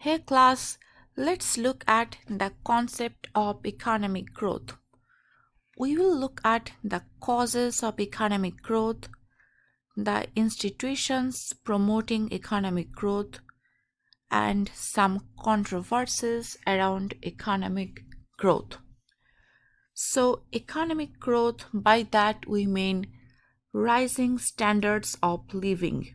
Hey class, let's look at the concept of economic growth. We will look at the causes of economic growth, the institutions promoting economic growth, and some controversies around economic growth. So, economic growth, by that we mean rising standards of living.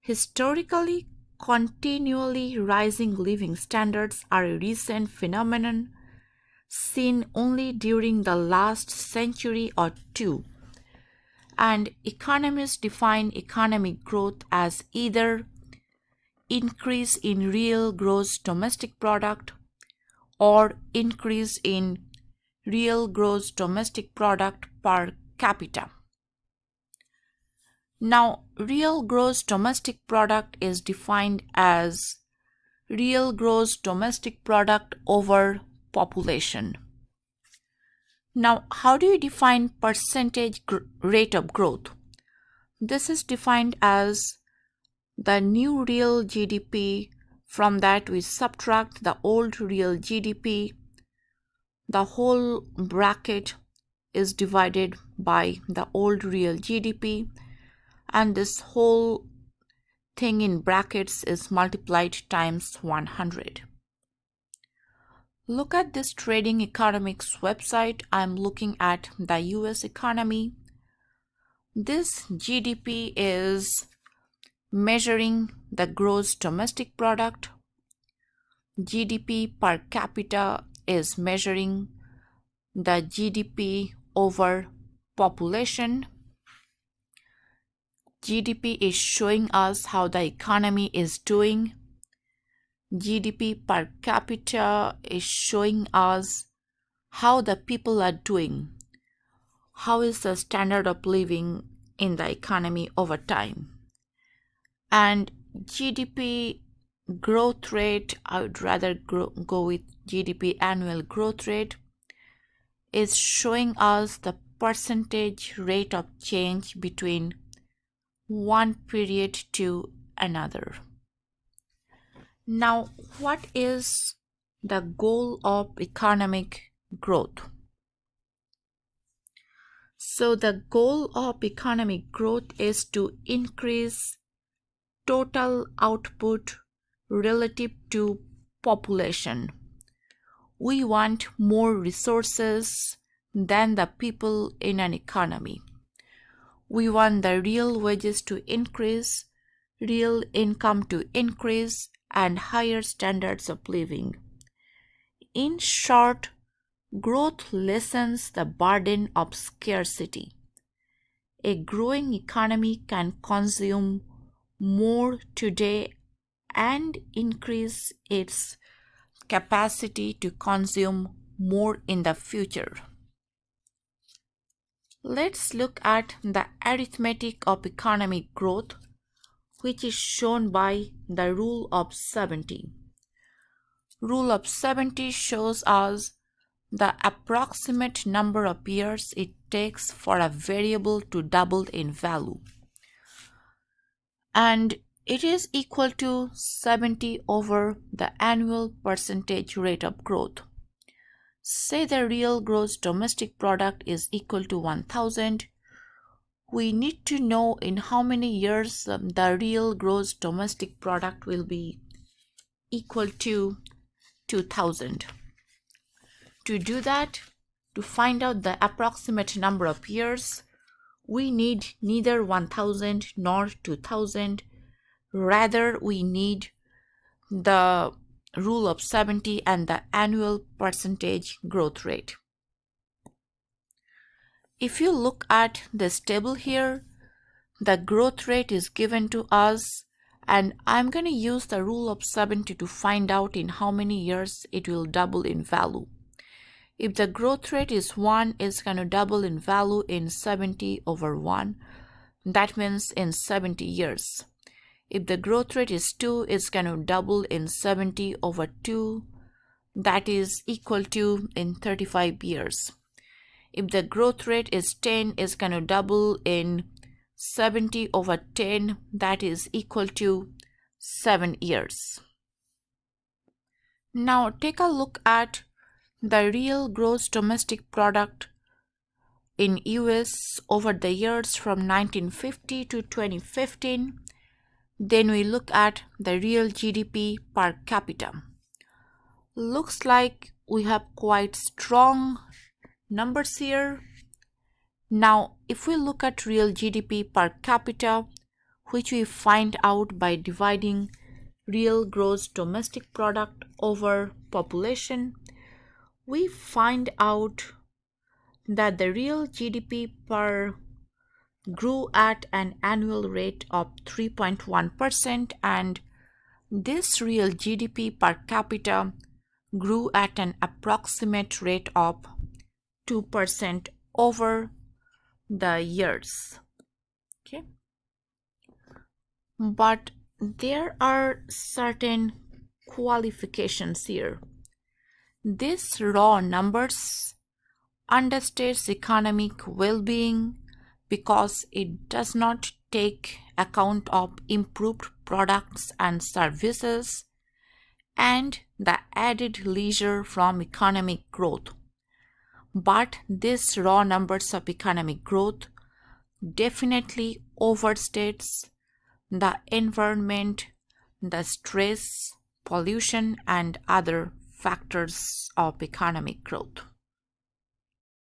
Historically, continually rising living standards are a recent phenomenon seen only during the last century or two, and economists define economic growth as either increase in real gross domestic product or increase in real gross domestic product per capita. Now, real gross domestic product is defined as real gross domestic product over population. Now, how do you define percentage rate of growth? This is defined as the new real GDP. From that, we subtract the old real GDP. The whole bracket is divided by the old real GDP, and this whole thing in brackets is multiplied times 100. Look at this trading economics website. I'm looking at the US economy. This GDP is measuring the gross domestic product. GDP per capita is measuring the GDP over population. GDP is showing us how the economy is doing. GDP per capita is showing us how the people are doing. How is the standard of living in the economy over time? And GDP growth rate, I would rather go with GDP annual growth rate, is showing us the percentage rate of change between one period to another. Now, what is the goal of economic growth? So, the goal of economic growth is to increase total output relative to population. We want more resources than the people in an economy. We want the real wages to increase, real income to increase, and higher standards of living. In short, growth lessens the burden of scarcity. A growing economy can consume more today and increase its capacity to consume more in the future. Let's look at the arithmetic of economic growth, which is shown by the rule of 70. Rule of 70 shows us the approximate number of years it takes for a variable to double in value. And it is equal to 70 over the annual percentage rate of growth. Say the real gross domestic product is equal to 1000. We need to know in how many years the real gross domestic product will be equal to 2000. To do that, to find out the approximate number of years, we need neither 1000 nor 2000. Rather, we need the rule of 70 and the annual percentage growth rate. If you look at this table here, the growth rate is given to us, and I'm going to use the rule of 70 to find out in how many years it will double in value. If the growth rate is 1, it's going to double in value in 70 over 1. That means in 70 years. If the growth rate is 2, it's going to double in 70 over 2. That is equal to in 35 years. If the growth rate is 10, it's going to double in 70 over 10. That is equal to 7 years. Now take a look at the real gross domestic product in US over the years from 1950 to 2015. Then we look at the real GDP per capita. Looks like we have quite strong numbers here. Now, if we look at real GDP per capita, which we find out by dividing real gross domestic product over population, we find out that the real GDP per grew at an annual rate of 3.1%, and this real GDP per capita grew at an approximate rate of 2% over the years. Okay, but there are certain qualifications here. These raw numbers understates economic well-being because it does not take account of improved products and services and the added leisure from economic growth. But these raw numbers of economic growth definitely overstates the environment, the stress, pollution, and other factors of economic growth.